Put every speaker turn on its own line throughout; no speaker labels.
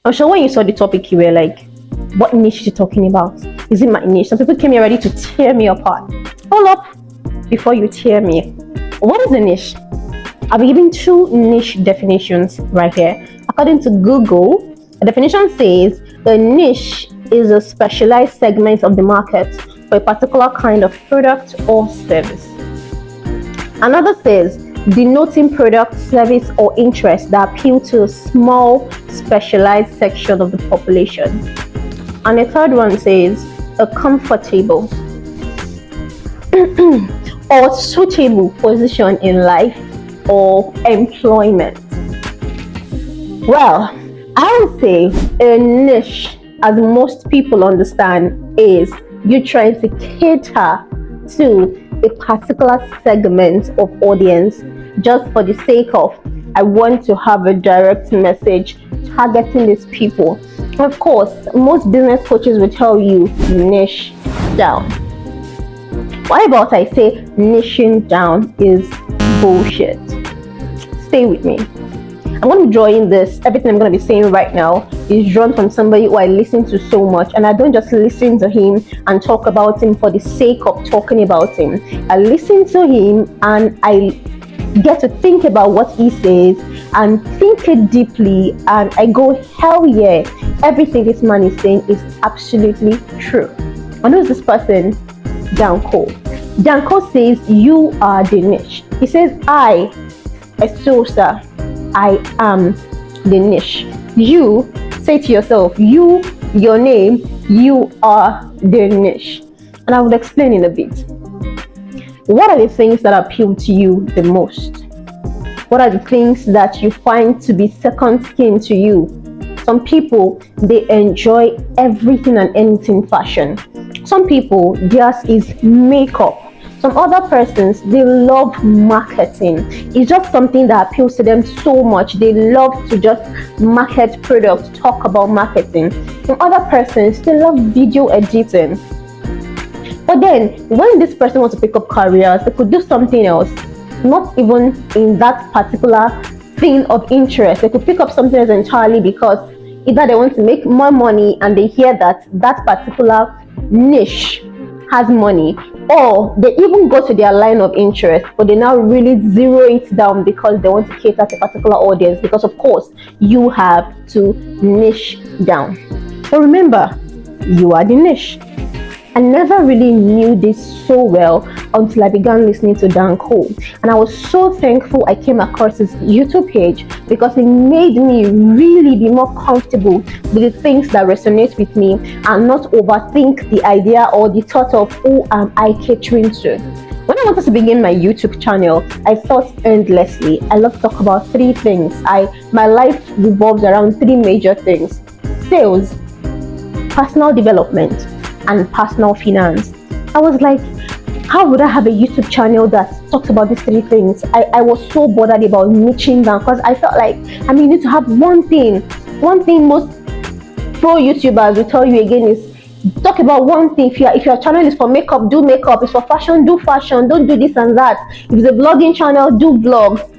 I'm sure when you saw the topic, you were like, what niche is you talking about? Is it my niche? Some people came here ready to tear me apart. Hold up before you tear me. What is a niche? I'll be giving 2 niche definitions right here. According to Google, the definition says a niche is a specialized segment of the market for a particular kind of product or service. Another says denoting product, service, or interest that appeal to a small, specialized section of the population. And the third one says a comfortable or suitable position in life or employment. Well, I would say a niche, as most people understand, is you trying to cater to a particular segment of audience just for the sake of, I want to have a direct message targeting these people. Of course, most business coaches will tell you niche down. What about I say niching down is bullshit? Stay with me. I'm going to be drawing this. Everything I'm going to be saying right now is drawn from somebody who I listen to so much, and I don't just listen to him and talk about him for the sake of talking about him. I listen to him and I get to think about what he says and think it deeply, and I go, hell yeah, everything this man is saying is absolutely true. And who is this person? Dan Koe. Dan Koe says you are the niche. He says I am the niche. You say to yourself, your name, you are the niche. And I will explain in a bit. What are the things that appeal to you the most? What are the things that you find to be second skin to you? Some people, they enjoy everything and anything fashion. Some people, theirs is makeup. Some other persons, they love marketing. It's just something that appeals to them so much. They love to just market products, talk about marketing. Some other persons, they love video editing. But then, when this person wants to pick up careers, they could do something else, not even in that particular thing of interest. They could pick up something else entirely because either they want to make more money and they hear that that particular niche has money, or they even go to their line of interest, but they now really zero it down because they want to cater to a particular audience, because of course you have to niche down. So remember, you are the niche. I never really knew this so well until I began listening to Dan Koe, and I was so thankful I came across his YouTube page because it made me really be more comfortable with the things that resonate with me and not overthink the idea or the thought of who am I catering to. When I wanted to begin my YouTube channel, I thought endlessly. I love to talk about 3 things. My life revolves around 3 major things: sales, personal development, and personal finance. I was like, how would I have a YouTube channel that talks about these 3 things? I was so bothered about niching down because I felt like, you need to have one thing. One thing most pro YouTubers will tell you again is talk about one thing. If your channel is for makeup, do makeup. If it's for fashion, do fashion. Don't do this and that. If it's a vlogging channel, do vlogs.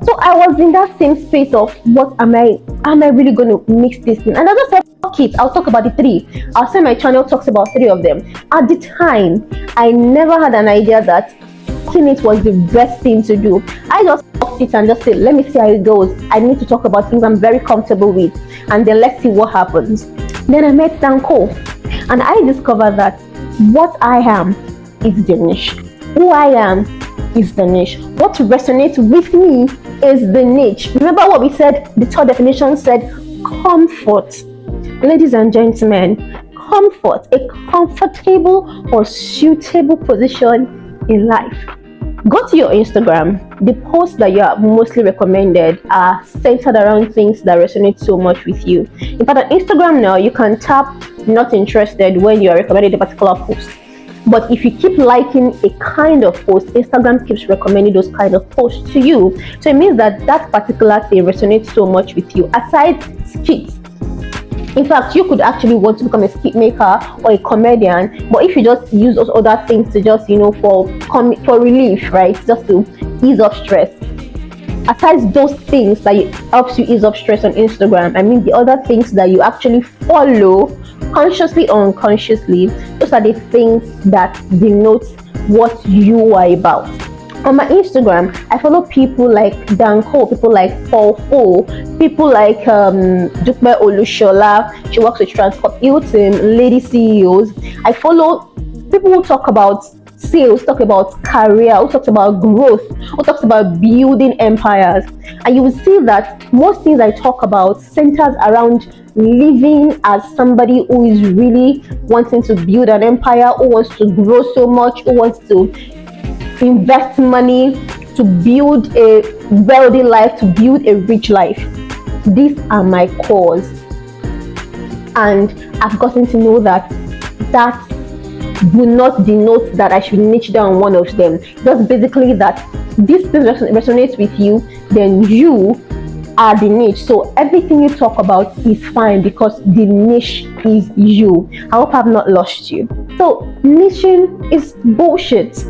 So I was in that same space of what am I really going to mix this in? And I just said, fuck it, I'll talk about the 3. I'll say my channel talks about 3 of them. At the time, I never had an idea that it was the best thing to do. I just talked it and just said, let me see how it goes. I need to talk about things I'm very comfortable with, and then let's see what happens. Then I met Dan Koe, and I discovered that what I am is the niche. Who I am is the niche. What resonates with me is the niche. Remember what we said? The third definition said comfort. Ladies and gentlemen, comfort, a comfortable or suitable position in life. Go to your Instagram. The posts that you are mostly recommended are centered around things that resonate so much with you. In fact, on Instagram now, you can tap not interested when you are recommended a particular post. But if you keep liking a kind of post, Instagram keeps recommending those kind of posts to you. So it means that that particular thing resonates so much with you. Aside skits, in fact, you could actually want to become a skit maker or a comedian, but if you just use those other things to just, for relief, right? Just to ease off stress. aside those things that helps you ease up stress on Instagram, I mean the other things that you actually follow consciously or unconsciously, those are the things that denote what you are about. On my Instagram, I follow people like Dan Koe, people like Paul, people like Dukme Olushola. She works with Transport Hilton, lady CEOs. I follow people who talk about sales, talk about career, who talks about growth, who talks about building empires. And you will see that most things I talk about centers around living as somebody who is really wanting to build an empire, who wants to grow so much, who wants to invest money to build a wealthy life, to build a rich life. These are my cause, and I've gotten to know that will not denote that I should niche down one of them. Just basically that this thing resonates with you, then you are the niche. So everything you talk about is fine because the niche is you. I hope I've not lost you. So niching is bullshit.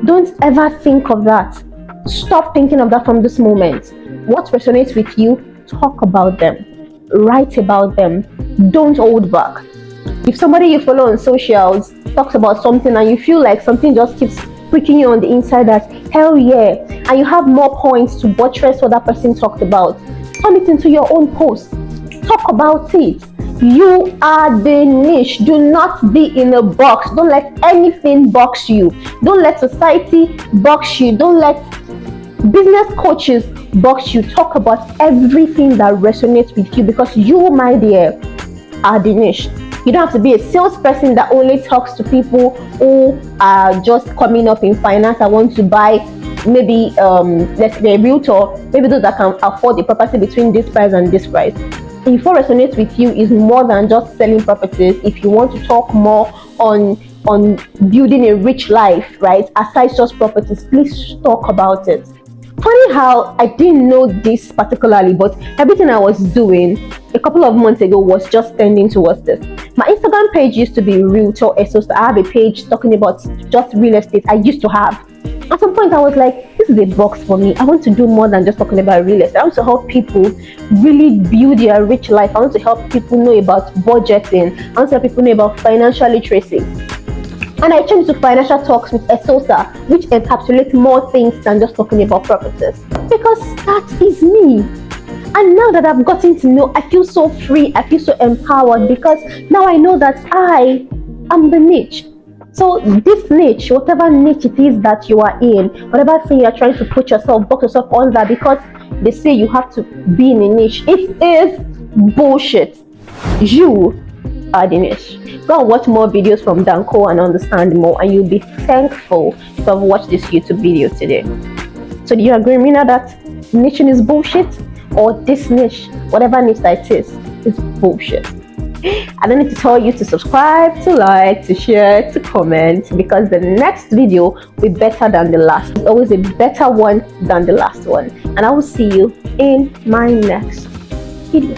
Don't ever think of that. Stop thinking of that from this moment. What resonates with you, talk about them. Write about them. Don't hold back. If somebody you follow on socials talks about something and you feel like something just keeps pricking you on the inside that hell yeah, and you have more points to buttress what that person talked about, turn it into your own post. Talk about it. You are the niche. Do not be in a box. Don't let anything box you. Don't let society box you. Don't let business coaches box you. Talk about everything that resonates with you because you, my dear, are the niche. You don't have to be a salesperson that only talks to people who are just coming up in finance and want to buy maybe let's say a realtor, maybe those that can afford the property between this price and this price. If what resonates with you is more than just selling properties, if you want to talk more on building a rich life, right, aside just properties, please talk about it. Funny how I didn't know this particularly, but everything I was doing a couple of months ago was just tending towards this. My Instagram page used to be Realtor Esos. I have a page talking about just real estate I used to have. At some point I was like, this is a box for me. I want to do more than just talking about real estate. I want to help people really build their rich life. I want to help people know about budgeting. I want to help people know about financial literacy. And I changed to financial talks with Esosa, which encapsulates more things than just talking about properties. Because that is me. And now that I've gotten to know, I feel so free, I feel so empowered because now I know that I am the niche. So this niche, whatever niche it is that you are in, whatever thing you are trying to put yourself, box yourself under because they say you have to be in a niche, it is bullshit. You are the niche. Go and watch more videos from Dan Koe and understand more, and you'll be thankful to have watched this YouTube video today. So do you agree with me now that niching is bullshit? Or this niche, whatever niche that it is bullshit? I don't need to tell you to subscribe, to like, to share, to comment, because the next video will be better than the last. It's always a better one than the last one. And I will see you in my next video.